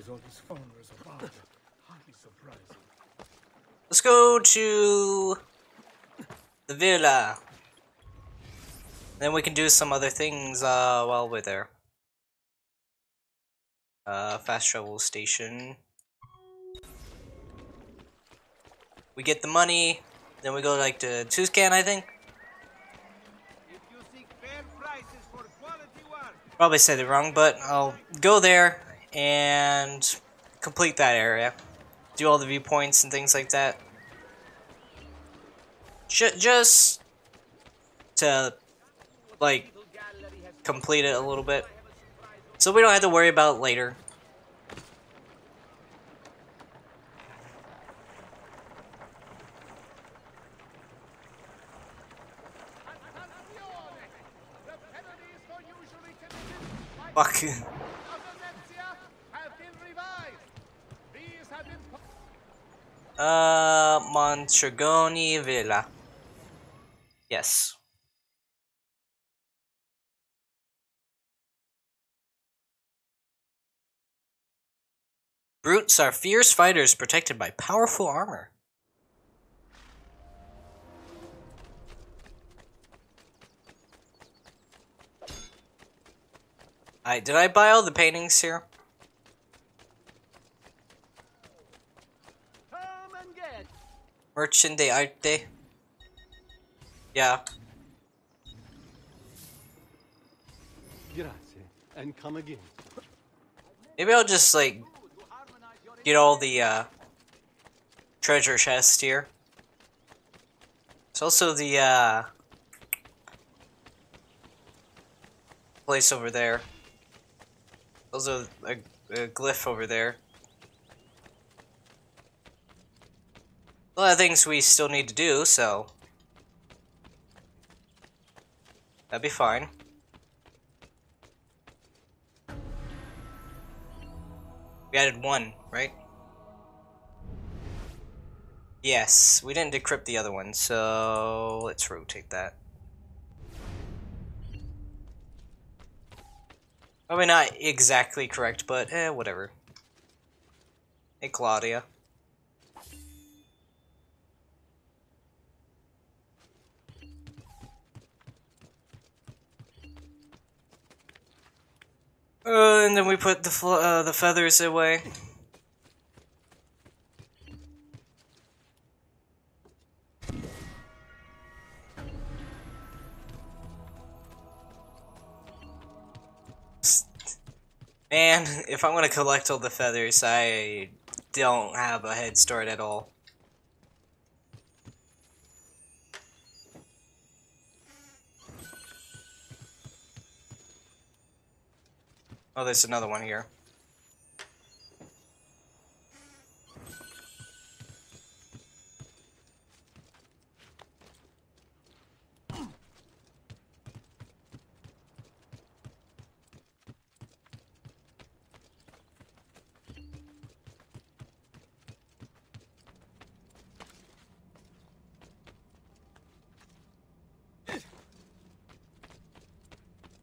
all these foreigners about. Hardly surprising. Let's go to the villa. Then we can do some other things while we're there. Fast travel station. We get the money, then we go like to Tuscany, I think. If you seek fair prices for quality work, Probably said it wrong, but I'll go there and complete that area. Do all the viewpoints and things like that. Just to, like, complete it a little bit. So we don't have to worry about it later. Fuck. Montragoni Villa. Yes. Brutes are fierce fighters protected by powerful armor. Did I buy all the paintings here? Merchant de Arte. Yeah. Grazie, and come again. Maybe I'll just, like, get all the, treasure chests here. There's also the, place over there. Also a glyph over there. A lot of things we still need to do, so that'd be fine. We added one, right? Yes, we didn't decrypt the other one, so let's rotate that. Probably not exactly correct, but whatever. Hey, Claudia. And then we put the feathers away. Man, if I'm gonna collect all the feathers, I don't have a head start at all. Oh, there's another one here.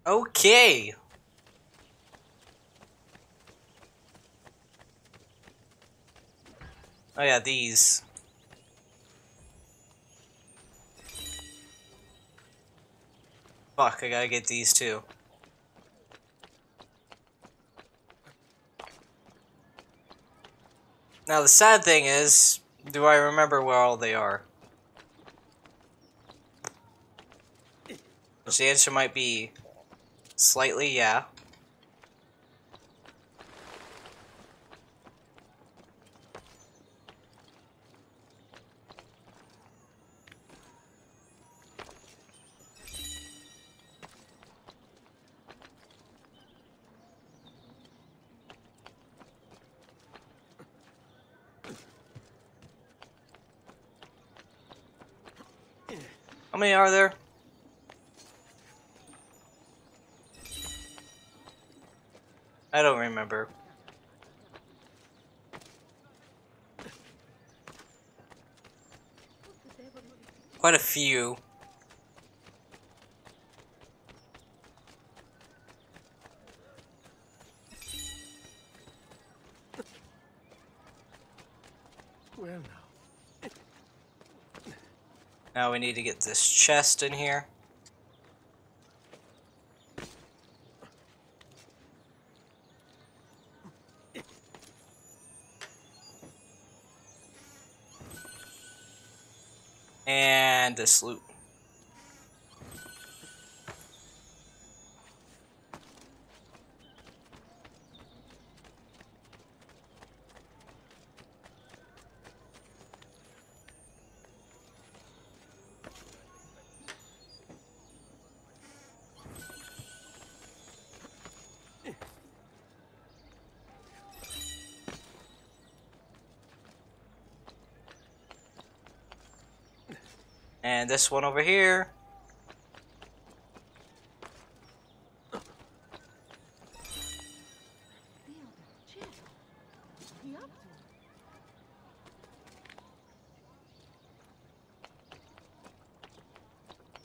Okay. Oh yeah, these. Fuck, I gotta get these too. Now the sad thing is, do I remember where all they are? Which the answer might be slightly, yeah. How many are there? I don't remember. Quite a few. Well now. Now we need to get this chest in here. And this loot. And this one over here.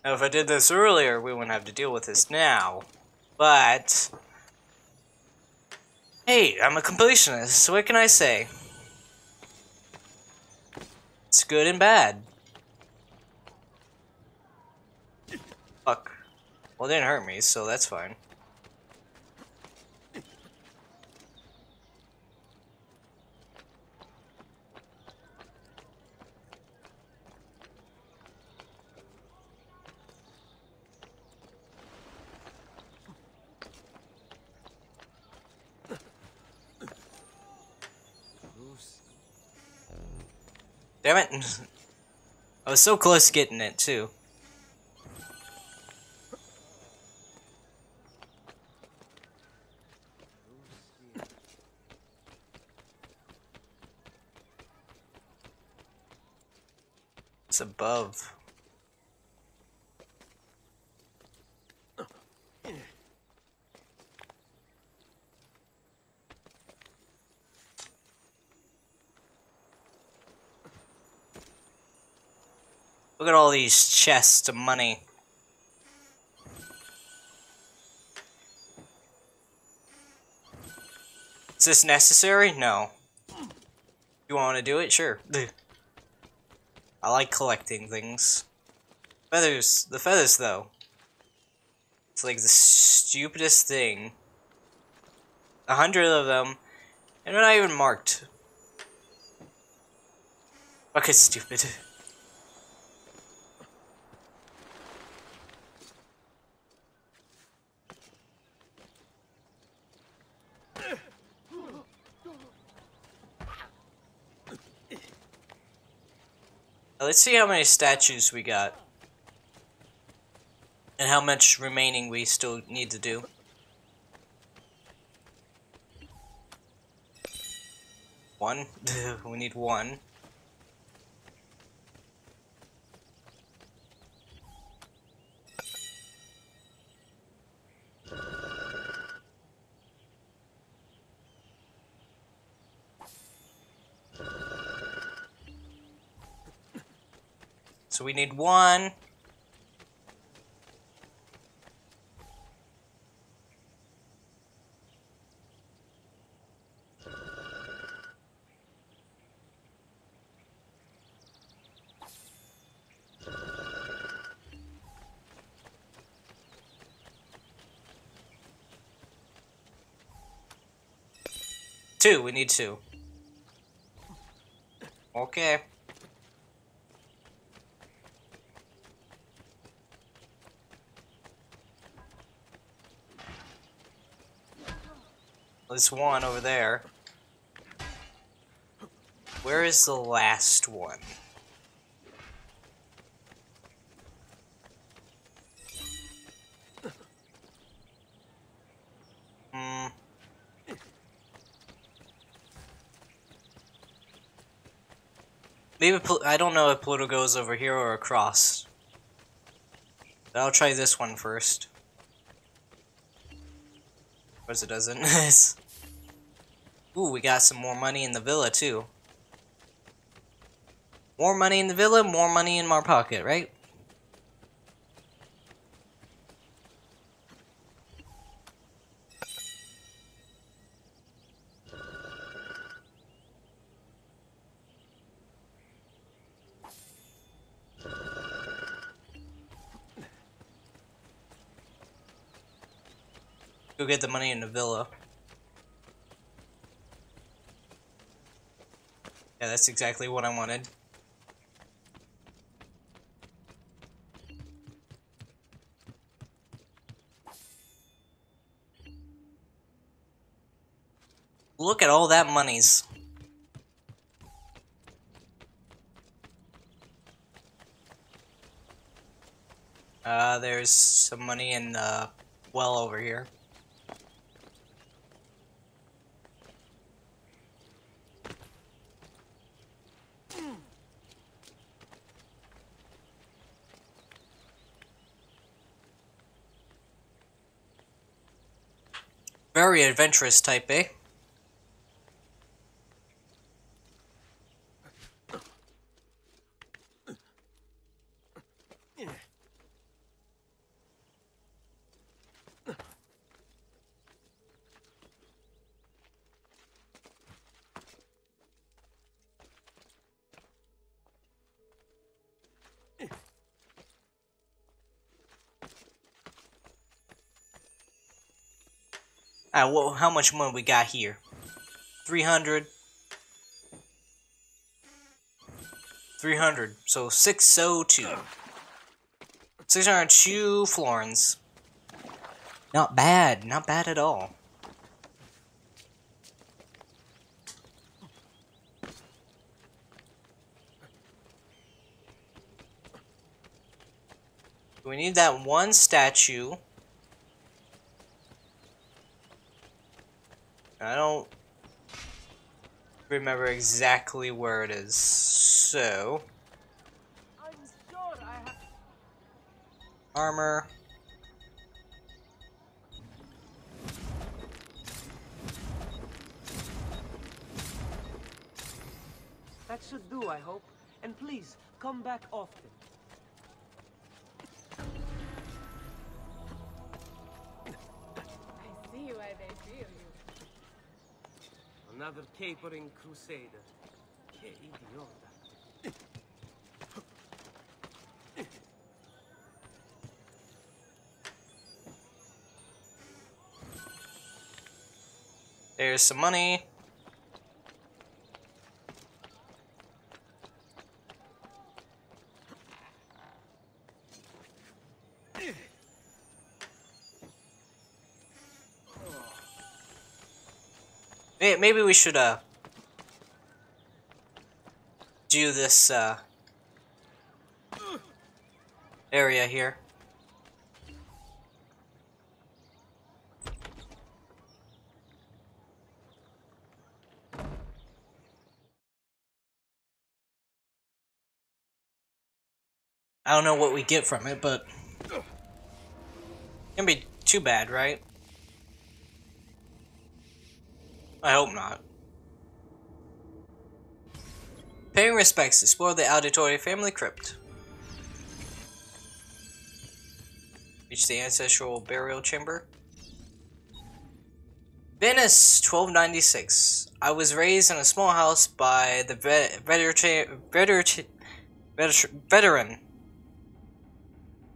Now, if I did this earlier, we wouldn't have to deal with this now. But hey, I'm a completionist, so what can I say? It's good and bad. Fuck. Well, it didn't hurt me, so that's fine. Damn it. I was so close to getting it, too. It's above. Look at all these chests of money. Is this necessary? No. You want to do it? Sure. I like collecting things. Feathers. The feathers, though. It's like the stupidest thing. 100 of them, and they're not even marked. Okay, stupid. Now, let's see how many statues we got. And how much remaining we still need to do. One? We need one. So we need one. Two, we need two. Okay. There's one over there. Where is the last one? Maybe I don't know if Pluto goes over here or across. But I'll try this one first. Of course it doesn't. Ooh, we got some more money in the villa too. More money in the villa, more money in my pocket, right? Go get the money in the villa. Yeah, that's exactly what I wanted. Look at all that monies. There's some money in well over here. Very adventurous type, eh? Well, how much money we got here? 300. 300. So 602. 602 florins. Not bad. Not bad at all. We need that one statue. I don't remember exactly where it is, so... I'm sure I have... Armor. That should do, I hope. And please, come back often. I see why they fear you. Another capering crusader. Che idiota. There's some money. Maybe we should do this area here. I don't know what we get from it, but it can't be too bad, right? I hope not. Paying respects, explore the Auditore family crypt. Reach the ancestral burial chamber. Venice, 1296. I was raised in a small house by the veteran.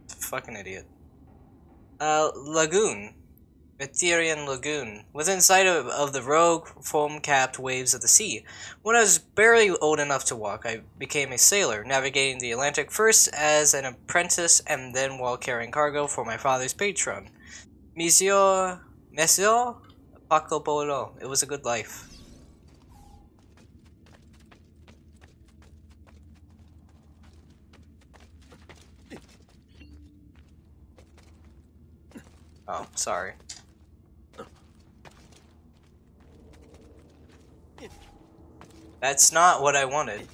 Fucking idiot. Lagoon. Etherean Lagoon, within sight of the rogue, foam-capped waves of the sea. When I was barely old enough to walk, I became a sailor, navigating the Atlantic first as an apprentice and then while carrying cargo for my father's patron, Mesio Paco Polo. It was a good life. Oh, sorry. That's not what I wanted.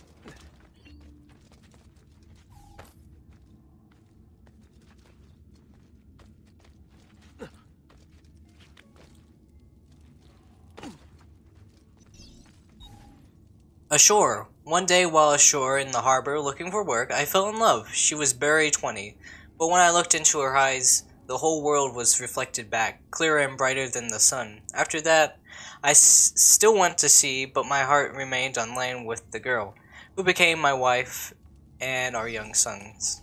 Ashore. One day while ashore in the harbor looking for work, I fell in love. She was barely 20, but when I looked into her eyes, the whole world was reflected back, clearer and brighter than the sun. After that, I still went to sea, but my heart remained on land with the girl, who became my wife and our young sons.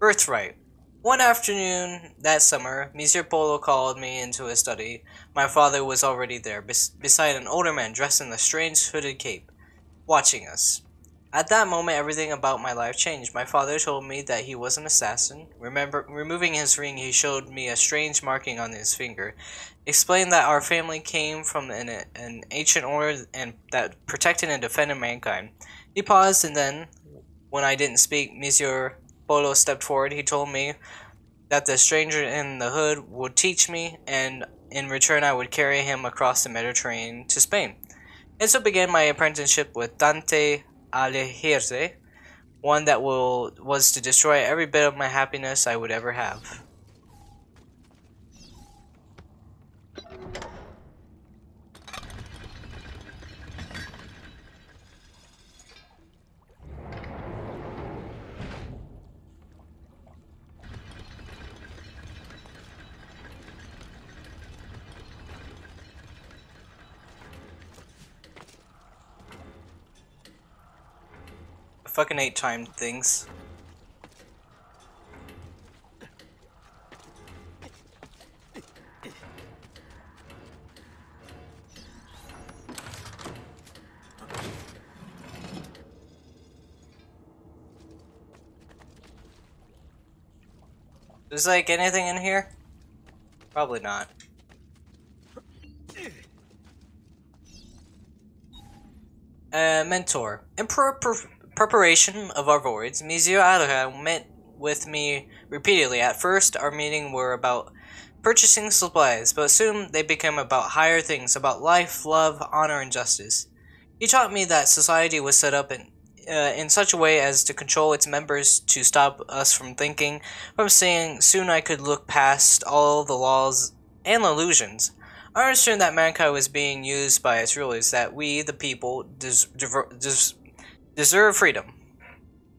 Birthright. One afternoon that summer, Monsieur Polo called me into his study. My father was already there, beside an older man dressed in a strange hooded cape, watching us. At that moment, everything about my life changed. My father told me that he was an assassin. Removing his ring, he showed me a strange marking on his finger. Explained that our family came from an ancient order and that protected and defended mankind. He paused, and then, when I didn't speak, Monsieur Polo stepped forward. He told me that the stranger in the hood would teach me, and in return I would carry him across the Mediterranean to Spain. And so began my apprenticeship with Dante Alighieri, one that was to destroy every bit of my happiness I would ever have. I fucking hate timed things. Is like anything in here? Probably not. Mentor. In preparation of our voyage, Monsieur Auditore met with me repeatedly. At first, our meetings were about purchasing supplies, but soon they became about higher things, about life, love, honor, and justice. He taught me that society was set up in such a way as to control its members, to stop us from thinking, from saying. Soon I could look past all the laws and illusions. I understood that mankind was being used by its rulers, that we, the people, deserve freedom.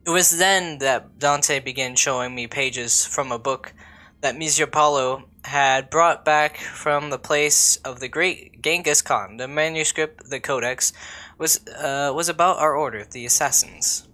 It was then that Dante began showing me pages from a book that Monsieur Polo had brought back from the place of the great Genghis Khan. The manuscript, the Codex, was about our order, the Assassins.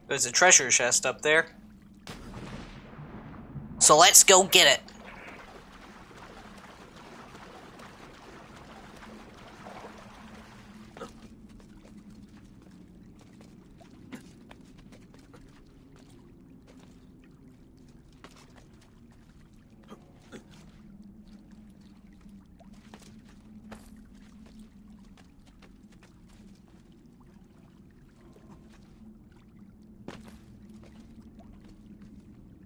There's a treasure chest up there. So let's go get it.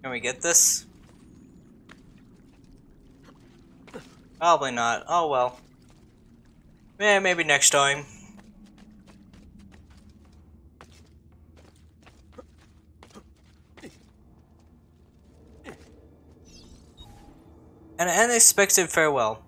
Can we get this? Probably not. Oh well. Yeah, maybe next time. An unexpected farewell.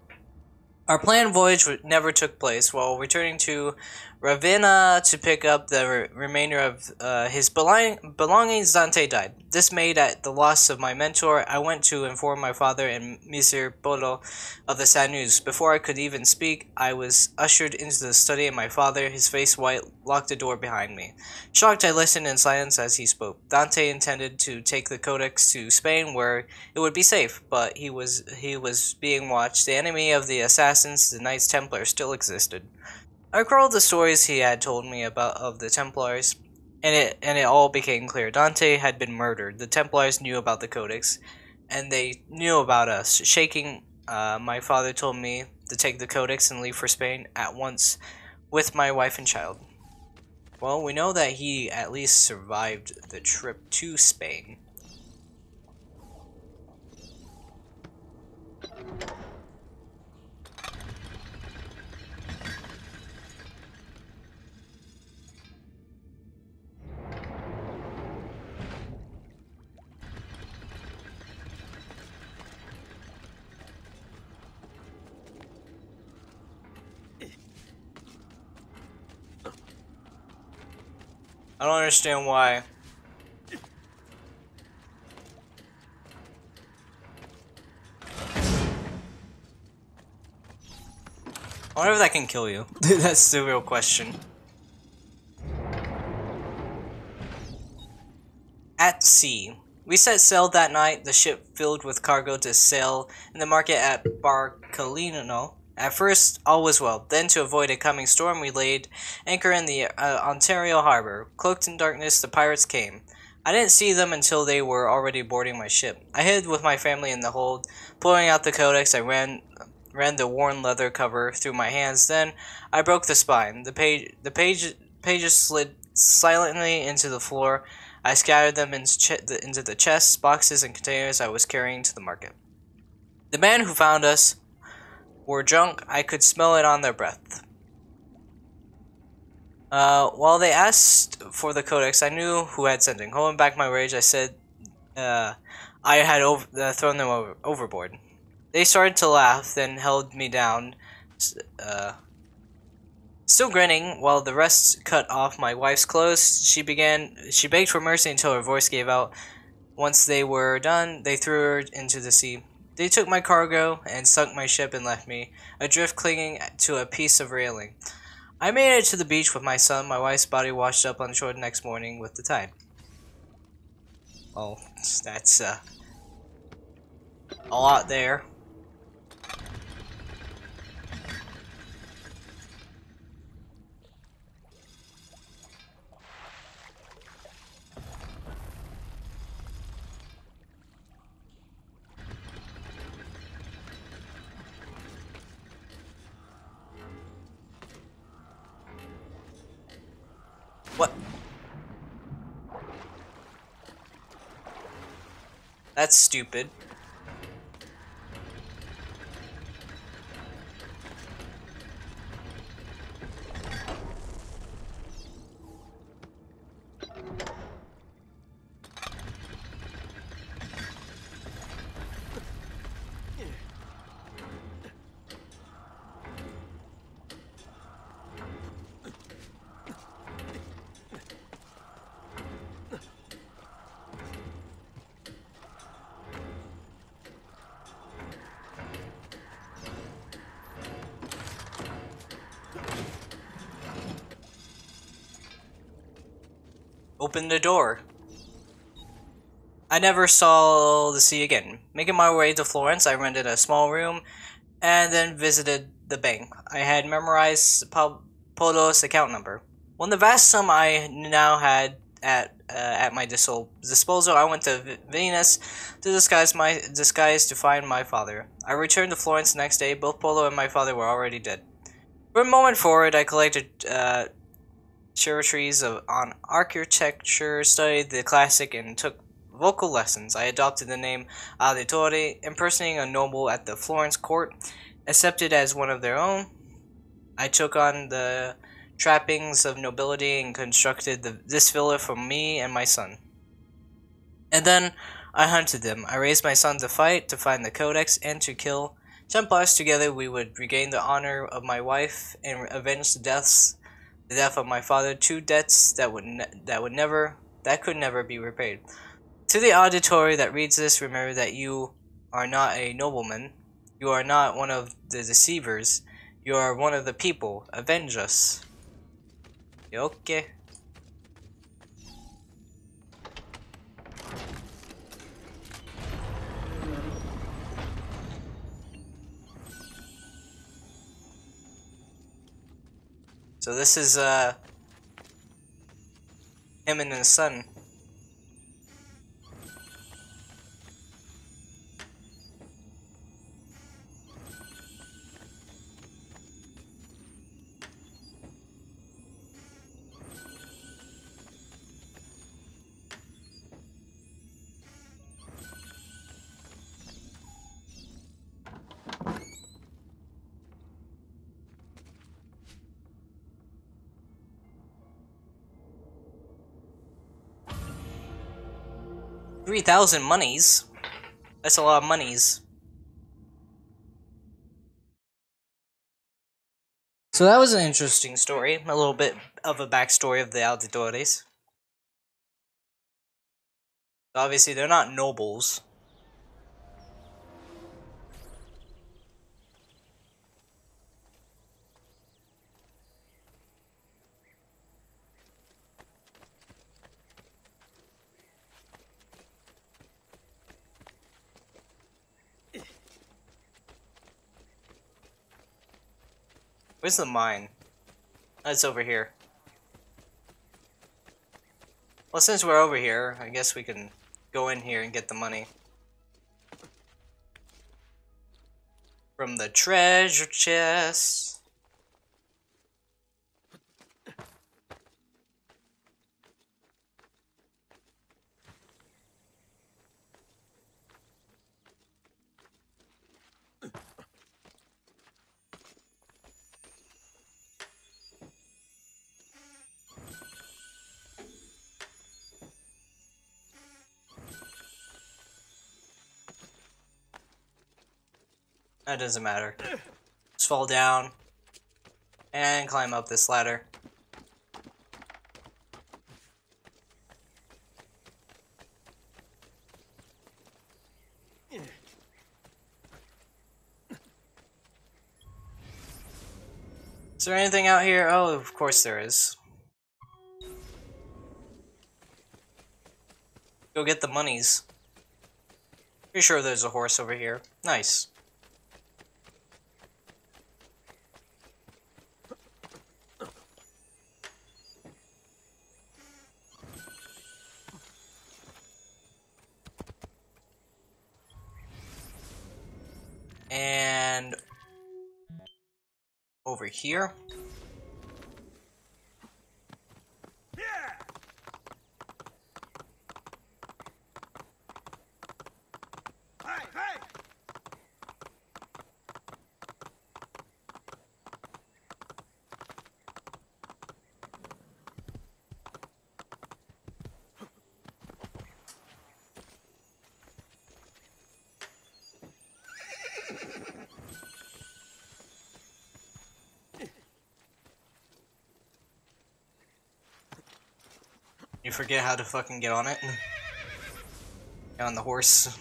Our planned voyage never took place. While returning to Ravenna to pick up the remainder of his belongings, Dante died. Dismayed at the loss of my mentor, I went to inform my father and Messer Polo of the sad news. Before I could even speak, I was ushered into the study, and my father, his face white, locked the door behind me. Shocked, I listened in silence as he spoke. Dante intended to take the Codex to Spain, where it would be safe, but he was being watched. The enemy of the Assassins, the Knights Templars, still existed. I recalled the stories he had told me of the Templars, and it all became clear. Dante had been murdered. The Templars knew about the Codex, and they knew about us. Shaking, my father told me to take the Codex and leave for Spain at once with my wife and child. Well, we know that he at least survived the trip to Spain. I don't understand why. I wonder if that can kill you. That's the real question. At sea. We set sail that night, the ship filled with cargo to sail in the market at Barcolino. At first, all was well. Then, to avoid a coming storm, we laid anchor in the Ontario harbor. Cloaked in darkness, the pirates came. I didn't see them until they were already boarding my ship. I hid with my family in the hold. Pulling out the Codex, I ran the worn leather cover through my hands. Then, I broke the spine. The pages slid silently into the floor. I scattered them into the chests, boxes, and containers I was carrying to the market. The men who found us were drunk. I could smell it on their breath. While they asked for the Codex, I knew who had sent it. Holding back my rage, I said I had thrown them overboard. They started to laugh, then held me down, still grinning, while the rest cut off my wife's clothes. She begged for mercy until her voice gave out. Once they were done, they threw her into the sea. They took my cargo and sunk my ship and left me, adrift clinging to a piece of railing. I made it to the beach with my son. My wife's body washed up on shore the next morning with the tide. Oh, that's a lot there. What? That's stupid. Open the door. I never saw the sea again. Making my way to Florence, I rented a small room and then visited the bank. I had memorized Polo's account number. When the vast sum I now had at my disposal, I went to Venice to disguise to find my father. I returned to Florence the next day. Both Polo and my father were already dead. From a moment forward, I collected trees on architecture, studied the classic, and took vocal lessons. I adopted the name Auditore, impersonating a noble at the Florence court, accepted as one of their own. I took on the trappings of nobility and constructed this villa for me and my son. And then I hunted them. I raised my son to fight, to find the Codex, and to kill Templars, together we would regain the honor of my wife and avenge the death of my father. Two debts that could never be repaid. To the auditory that reads this, remember that you are not a nobleman. You are not one of the deceivers. You are one of the people. Avenge us. Okay. So this is him and his son. $3,000 monies. That's a lot of monies. So that was an interesting story. A little bit of a backstory of the Auditores. Obviously, they're not nobles. Where's the mine? Oh, it's over here. Well, since we're over here, I guess we can go in here and get the money. From the treasure chest. That doesn't matter. Just fall down and climb up this ladder. Is there anything out here? Oh, of course there is. Go get the monies. Pretty sure there's a horse over here. Nice. And over here. You forget how to fucking get on it. Get on the horse.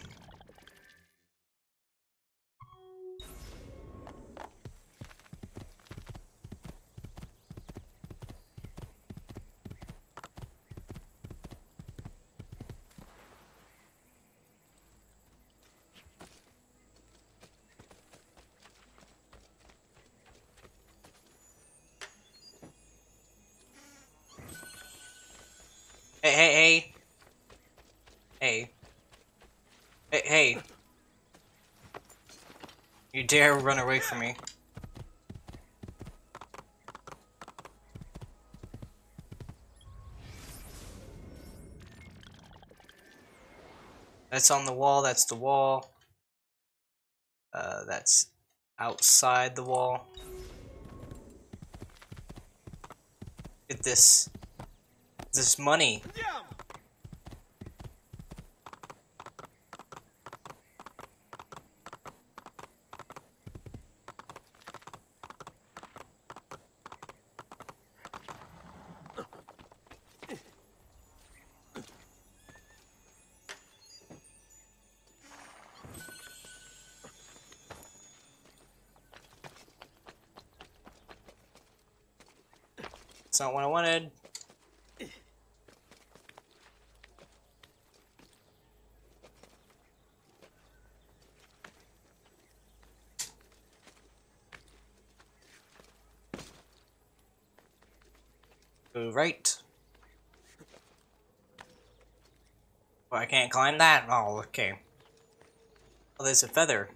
Hey. Hey. You dare run away from me. That's on the wall, that's the wall. That's outside the wall. Get this money. That's not what I wanted. Go right. Well, I can't climb that? Oh, okay. Oh, there's a feather.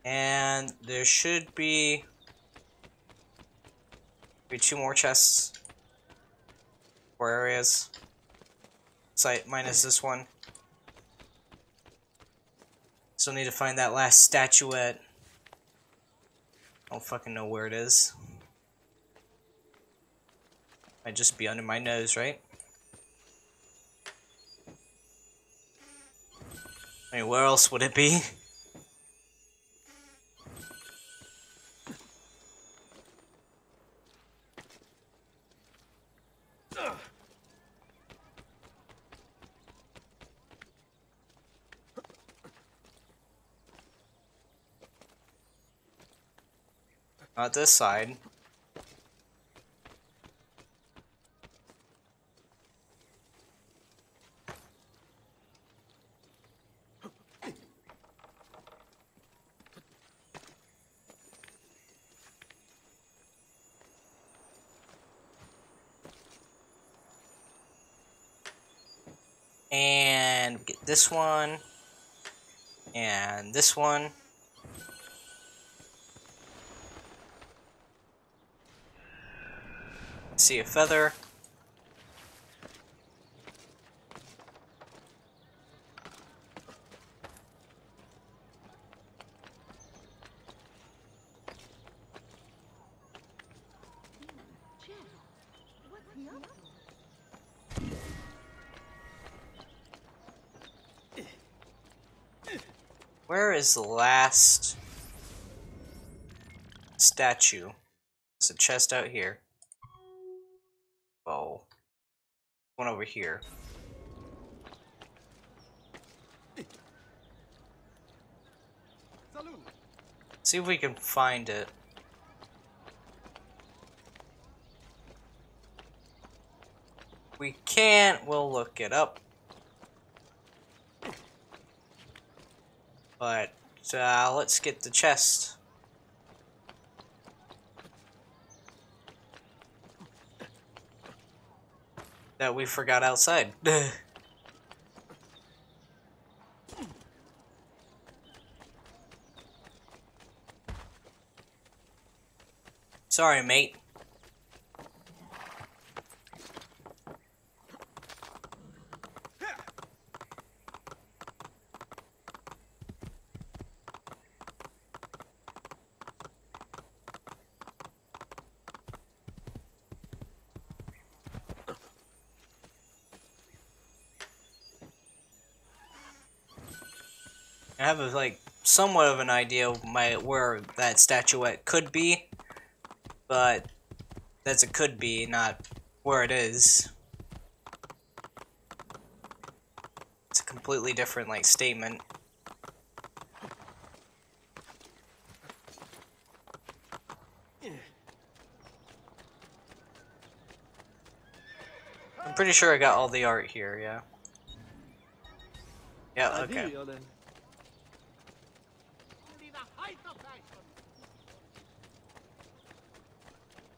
And there should be maybe 2 more chests. 4 areas. Site minus this one. Still need to find that last statuette. I don't fucking know where it is. Might just be under my nose, right? I mean, where else would it be? Not this side. And get this one. And this one. See a feather. Where is the last statue? There's a chest out here. Oh. One over here. See if we can find it. We can't, we'll look it up. But let's get the chest. That we forgot outside. Sorry, mate. I have like somewhat of an idea of where that statuette could be, but that's a could be, not where it is. It's a completely different like statement. I'm pretty sure I got all the art here, yeah. Yeah, okay. Addio, then.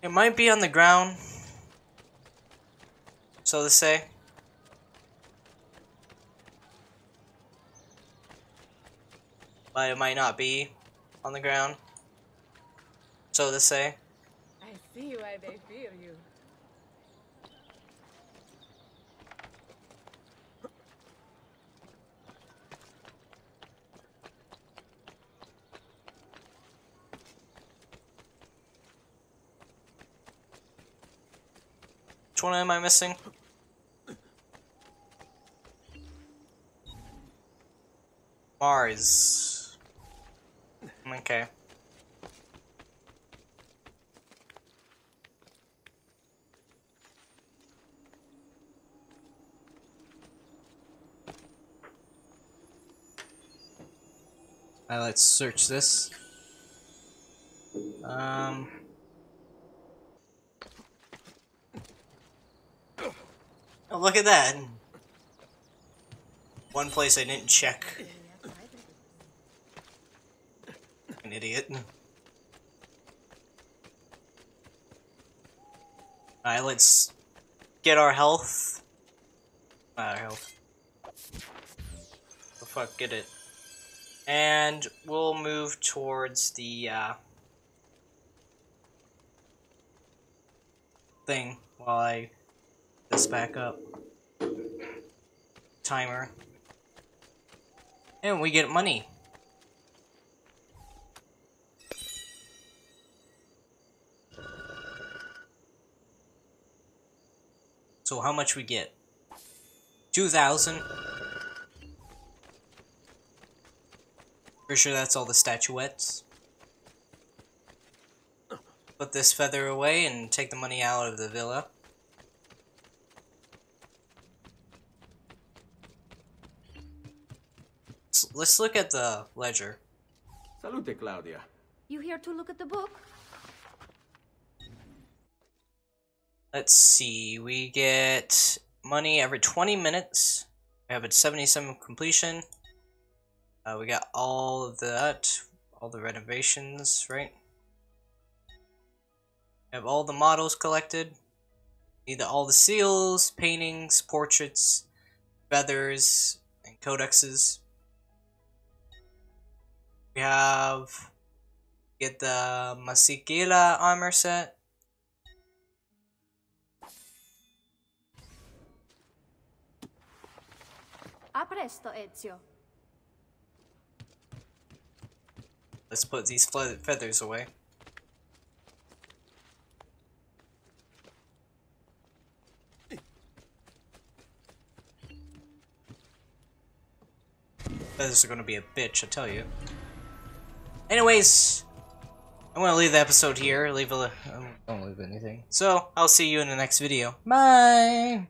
It might be on the ground, so to say. But it might not be on the ground, so to say. I see why they fear you. Which one am I missing? Mars. Okay. Let's search this. Oh, look at that. One place I didn't check. An idiot. Alright, let's get our health. Our health. The fuck, get it. And we'll move towards the thing while I this back up. Timer. And we get money. So how much we get? 2,000. Pretty sure that's all the statuettes. Put this feather away and take the money out of the villa. Let's look at the ledger. Salute, Claudia. You here to look at the book? Let's see, we get money every 20 minutes. We have a 77 completion. We got all of that, all the renovations, right? We have all the models collected. Need all the seals, paintings, portraits, feathers, and codexes. We have get the Masikila armor set. A presto, Ezio. Let's put these feathers away. Feathers are gonna be a bitch, I tell you. Anyways, I'm gonna leave the episode here. Don't leave anything. So, I'll see you in the next video. Bye!